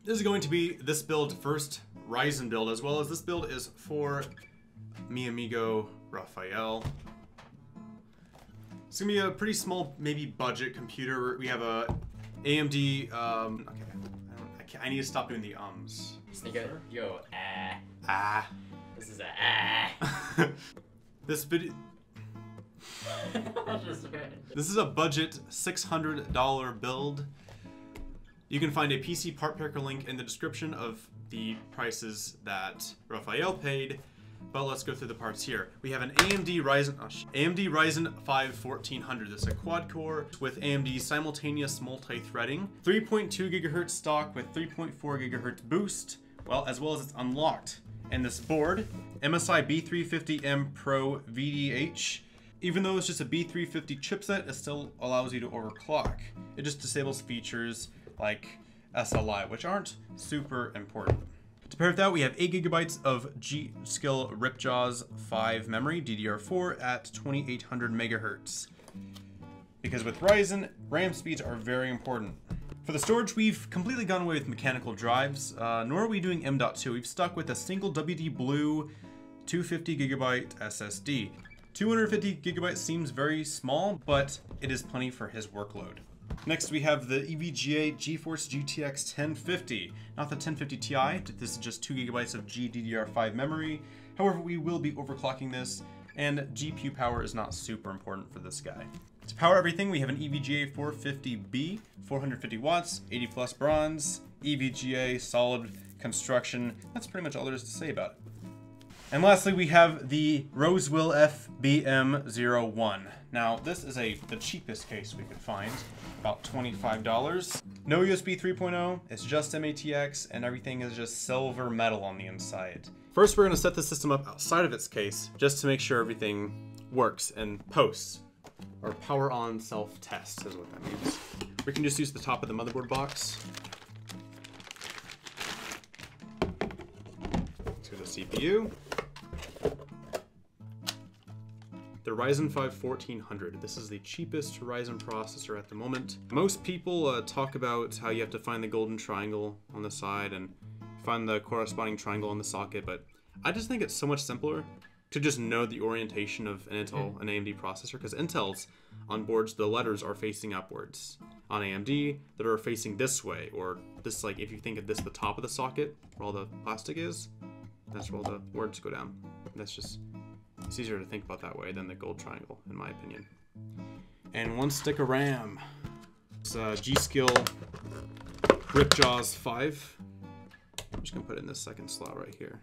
This is going to be this build first Ryzen build, as well as this build is for mi amigo Rafael. It's gonna be a pretty small, maybe budget computer. We have a AMD. Okay, I need to stop doing the ums. Yo, This is This video. This is a budget $600 build. You can find a PC part picker link in the description of the prices that Rafael paid, but let's go through the parts here. We have an AMD Ryzen 5 1400. This is a quad core with AMD simultaneous multi-threading, 3.2 GHz stock with 3.4 GHz boost, as well as it's unlocked. And this board, MSI B350M Pro VDH. Even though it's just a B350 chipset, it still allows you to overclock. It just disables features like SLI, which aren't super important. To pair with that, we have 8 GB of G.Skill Ripjaws 5 memory, DDR4 at 2800 MHz. Because with Ryzen, RAM speeds are very important. For the storage, we've completely gone away with mechanical drives, nor are we doing M.2. We've stuck with a single WD Blue 250 GB SSD. 250 GB seems very small, but it is plenty for his workload. Next, we have the EVGA GeForce GTX 1050. Not the 1050 Ti, this is just 2 GB of GDDR5 memory. However, we will be overclocking this, and GPU power is not super important for this guy. To power everything, we have an EVGA 450B, 450 watts, 80 plus bronze, EVGA solid construction. That's pretty much all there is to say about it. And lastly, we have the Rosewill FBM01. Now, this is the cheapest case we could find, about $25. No USB 3.0, it's just MATX, and everything is just silver metal on the inside. First, we're gonna set the system up outside of its case, just to make sure everything works and posts. Or power on self-test is what that means. We can just use the top of the motherboard box. To the CPU. The Ryzen 5 1400. This is the cheapest Ryzen processor at the moment. Most people talk about how you have to find the golden triangle on the side and find the corresponding triangle on the socket, but I just think it's so much simpler to just know the orientation of an Intel and AMD processor, because Intel's on boards, the letters are facing upwards. On AMD, that are facing this way, or this, like, if you think of this, the top of the socket, where all the plastic is, that's where all the words go down. That's just, it's easier to think about that way than the gold triangle, in my opinion. And one stick of RAM. It's G.Skill Ripjaws 5. I'm just gonna put it in this second slot right here.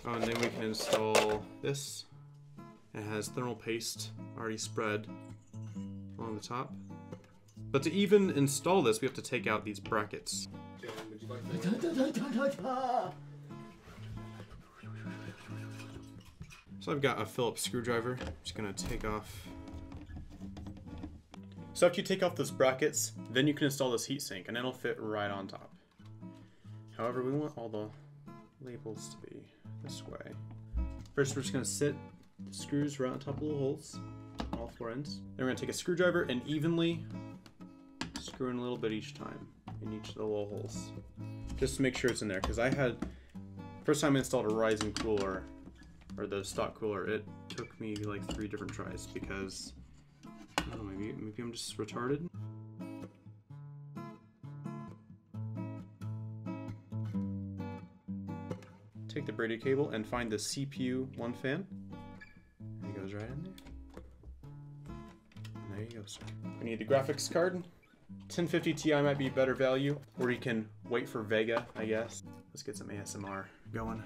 Oh, and then we can install this. It has thermal paste already spread along the top. But to even install this, we have to take out these brackets. Jalen, would you like more? So I've got a Phillips screwdriver. I'm just gonna take off. So after you take off those brackets, then you can install this heatsink, and it'll fit right on top. However, we want all the labels to be this way. First, we're just gonna sit the screws right on top of the little holes, all 4 ends. Then we're gonna take a screwdriver and evenly screw in a little bit each time in each of the little holes, just to make sure it's in there. Because first time I installed a Ryzen cooler, or the stock cooler, it took me like 3 different tries because I don't know, maybe I'm just retarded. Take the braided cable and find the CPU 1 fan. It goes right in there. And there you go, sir. We need the graphics card. 1050 Ti might be better value, or you can wait for Vega, I guess. Let's get some ASMR going.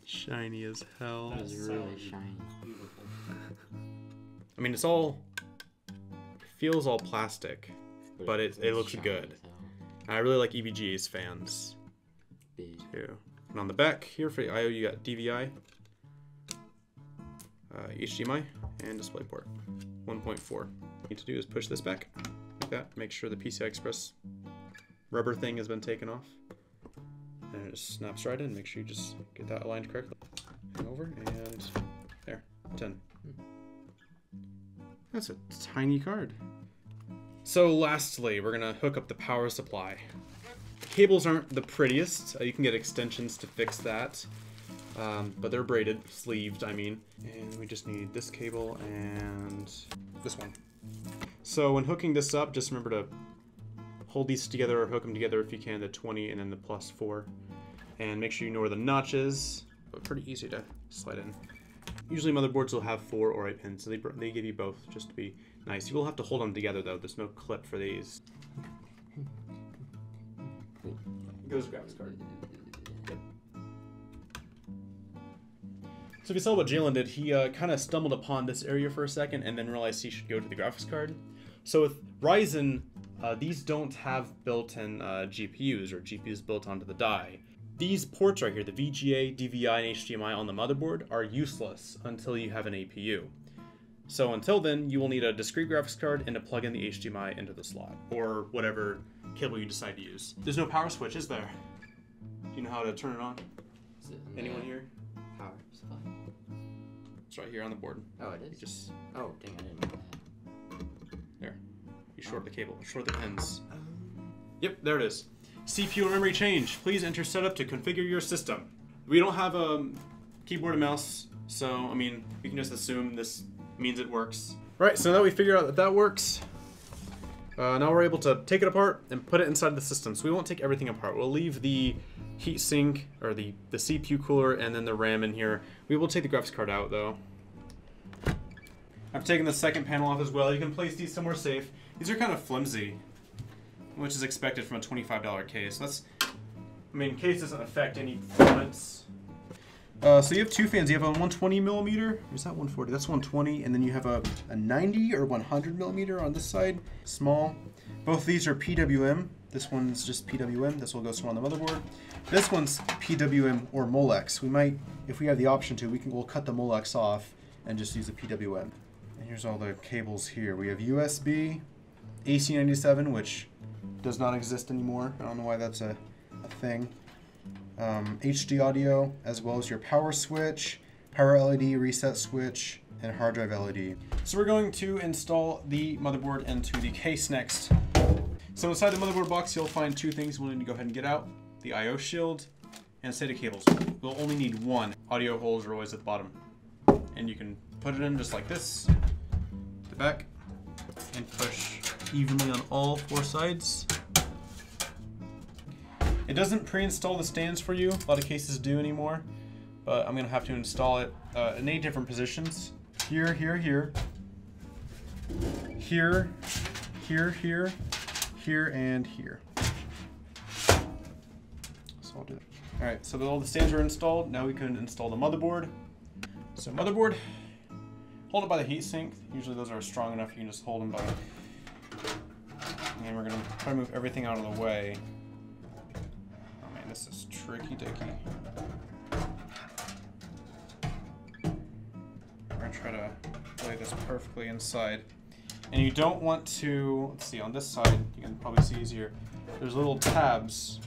Shiny as hell. That is really shiny. I mean, it feels all plastic, but it looks good. I really like EVGA's fans too. And on the back here for the I/O, you got DVI, HDMI, and DisplayPort 1.4. What you need to do is push this back, that. Make sure the PCI Express rubber thing has been taken off. And it just snaps right in. Make sure you just get that aligned correctly. Hang over and there, 10. That's a tiny card. So lastly, we're gonna hook up the power supply. Cables aren't the prettiest. You can get extensions to fix that. But they're braided, sleeved, I mean. And we just need this cable and this one. So when hooking this up, just remember to hold these together or hook them together if you can, the 20 and then the +4. And make sure you know where the notch is, but pretty easy to slide in. Usually motherboards will have 4 or 8 pins, so they give you both just to be nice. You will have to hold them together though, there's no clip for these. Goes graphics card. Yep. So if you saw what Jalen did, he kind of stumbled upon this area for a second and then realized he should go to the graphics card. So with Ryzen, these don't have built-in GPUs or GPUs built onto the die. These ports right here, the VGA, DVI, and HDMI on the motherboard are useless until you have an APU. So until then, you will need a discrete graphics card and to plug in the HDMI into the slot, or whatever cable you decide to use. There's no power switch, is there? Do you know how to turn it on? Anyone here? Power supply. It's right here on the board. Oh, it is? You just... Oh, dang, I didn't know that. There. You short the cable, short the pins. Yep, there it is. CPU and memory change. Please enter setup to configure your system. We don't have a keyboard and mouse, so, I mean, we can just assume this means it works. Right, so now we figured out that that works. Now we're able to take it apart and put it inside the system. So we won't take everything apart. We'll leave the heatsink, or the CPU cooler, and then the RAM in here. We will take the graphics card out, though. I've taken the second panel off as well. You can place these somewhere safe. These are kind of flimsy, which is expected from a $25 case. That's, I mean, case doesn't affect any performance. So you have two fans. You have a 120 millimeter. Is that 140? That's 120. And then you have a 90 or 100 millimeter on this side. Small. Both of these are PWM. This one's just PWM. This will go somewhere on the motherboard. This one's PWM or Molex. We might, if we have the option to, we'll cut the Molex off and just use the PWM. And here's all the cables here. We have USB, AC97, which does not exist anymore. I don't know why that's a thing. HD audio, as well as your power switch, power LED, reset switch, and hard drive LED. So we're going to install the motherboard into the case next. So inside the motherboard box, you'll find two things we'll need to go ahead and get out. The I/O shield and SATA cables. We'll only need one. Audio holes are always at the bottom. And you can put it in just like this, the back, and push evenly on all four sides. It doesn't pre-install the stands for you. A lot of cases do anymore, but I'm gonna have to install it in 8 different positions. Here, here, here, here, here, here, here, and here. So I'll do that. All right, so all the stands are installed. Now we can install the motherboard. So motherboard, hold it by the heatsink. Usually those are strong enough, you can just hold them by. And we're gonna try to move everything out of the way. Oh man, this is tricky-dicky. We're gonna try to lay this perfectly inside. And you don't want to, let's see, on this side, you can probably see easier, there's little tabs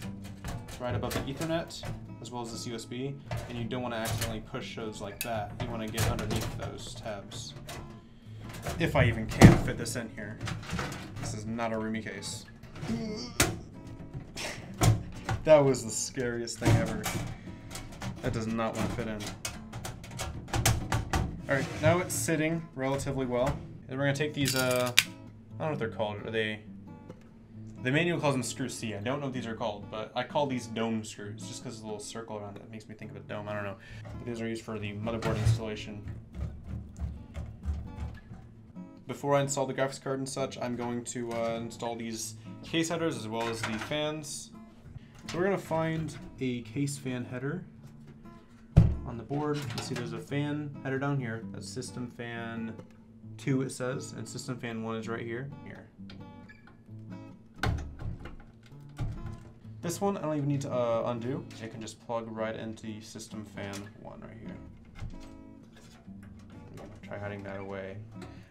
right above the Ethernet, as well as this USB, and you don't want to accidentally push those like that. You want to get underneath those tabs. If I even can fit this in here. This is not a roomy case. That was the scariest thing ever. That does not want to fit in. Alright, now it's sitting relatively well. And we're going to take these, I don't know what they're called. Are they... The manual calls them screw C. I don't know what these are called, but I call these dome screws just because there's a little circle around it. It makes me think of a dome. I don't know. But these are used for the motherboard installation. Before I install the graphics card and such, I'm going to install these case headers as well as the fans. So we're going to find a case fan header on the board. You see there's a fan header down here. That's system fan 2 it says, and system fan 1 is right here. This one I don't even need to undo. It can just plug right into system fan 1 right here. I'm gonna try hiding that away.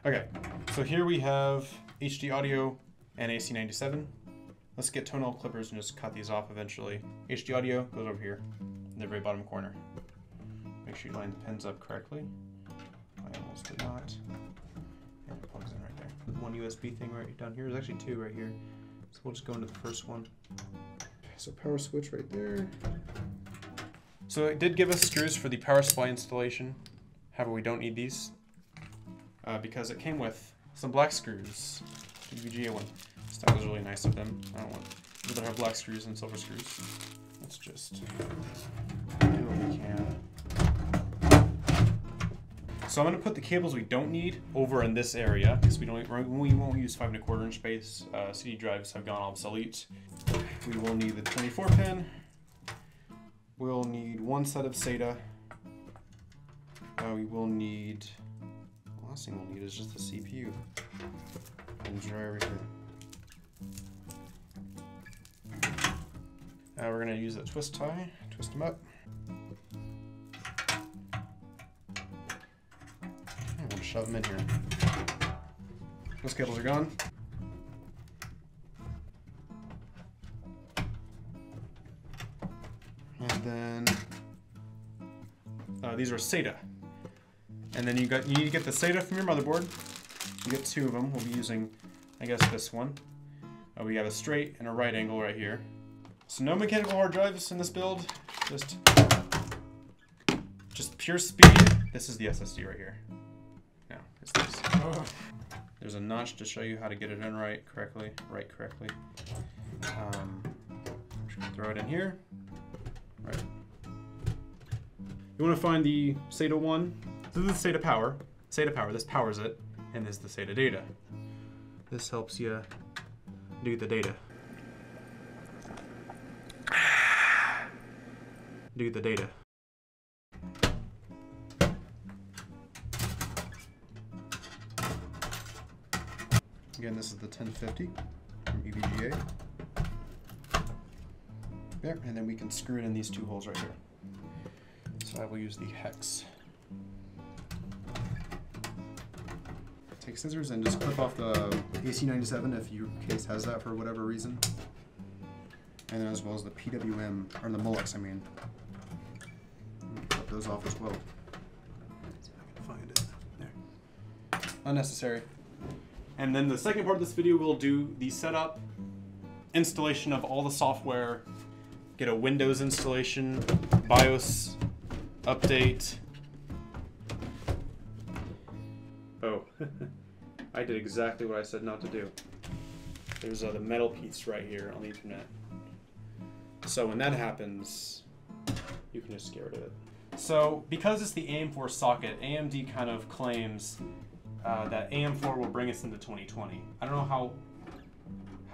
Okay, so here we have HD audio and AC97. Let's get tonal clippers and just cut these off eventually. HD audio goes over here in the very bottom corner. Make sure you line the pins up correctly. I almost did not. And it plugs in right there. One USB thing right down here. There's actually two right here. So we'll just go into the first one. So power switch right there. So it did give us screws for the power supply installation. However, we don't need these because it came with some black screws. The VGA one. So that was really nice of them. I don't want to have black screws and silver screws. Let's just do what we can. So I'm going to put the cables we don't need over in this area because we won't use 5 1/4 inch space. CD drives have gone obsolete. We will need the 24 pin. We'll need one set of SATA. We will need, the last thing we'll need is just the CPU. And driver here. We're going to use a twist tie, twist them up. I'm going to shove them in here. Those cables are gone. And then these are SATA. And then you need to get the SATA from your motherboard. You get 2 of them. We'll be using, I guess, this one. We have a straight and a right angle right here. So no mechanical hard drives in this build. Just pure speed. This is the SSD right here. No, it's this. There's a notch to show you how to get it in correctly. Throw it in here. Right. You want to find the SATA 1. This is the SATA power. This powers it, and this is the SATA data. This helps you do the data. Do the data. Again, this is the 1050 from EVGA. There, and then we can screw it in these 2 holes right here. So I will use the hex. Take scissors and just clip off the AC97 if your case has that for whatever reason. And then as well as the PWM, or the Molex, I mean. Clip those off as well. See if I can find it. There. Unnecessary. And then the second part of this video, we'll do the setup, installation of all the software, get a Windows installation, BIOS update. Oh, I did exactly what I said not to do. There's the metal piece right here on the Ethernet. So when that happens, you can just get rid of it. So because it's the AM4 socket, AMD kind of claims that AM4 will bring us into 2020. I don't know how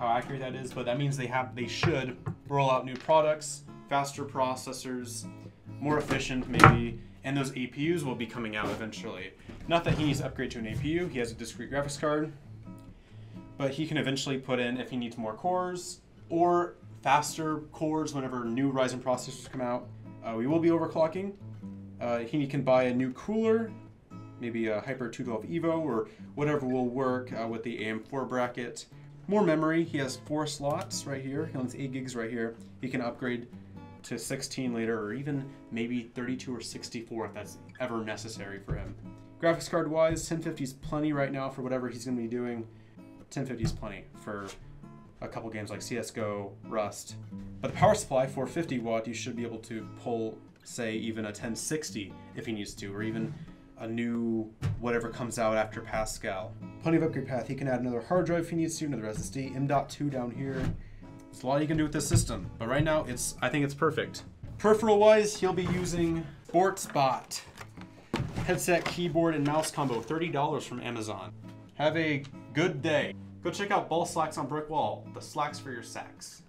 accurate that is, but that means they should roll out new products, faster processors, more efficient maybe, and those APUs will be coming out eventually. Not that he needs to upgrade to an APU, he has a discrete graphics card, but he can eventually put in, if he needs more cores, or faster cores whenever new Ryzen processors come out. We will be overclocking. He can buy a new cooler, maybe a Hyper 212 Evo or whatever will work with the AM4 bracket. More memory, he has 4 slots right here. He owns 8 gigs right here. He can upgrade to 16 later, or even maybe 32 or 64 if that's ever necessary for him. Graphics card wise, 1050 is plenty right now for whatever he's going to be doing. 1050 is plenty for a couple games like CSGO, Rust. But the power supply, 450 watt, you should be able to pull, say, even a 1060 if he needs to, or even a new whatever comes out after Pascal. Plenty of upgrade path. He can add another hard drive if he needs to, another SSD, M.2 down here. There's a lot you can do with this system, but right now I think it's perfect. Peripheral wise, he'll be using SportsBot headset, keyboard, and mouse combo, $30 from Amazon. Have a good day. Go check out Ball Slacks on BrickWall, the slacks for your sacks.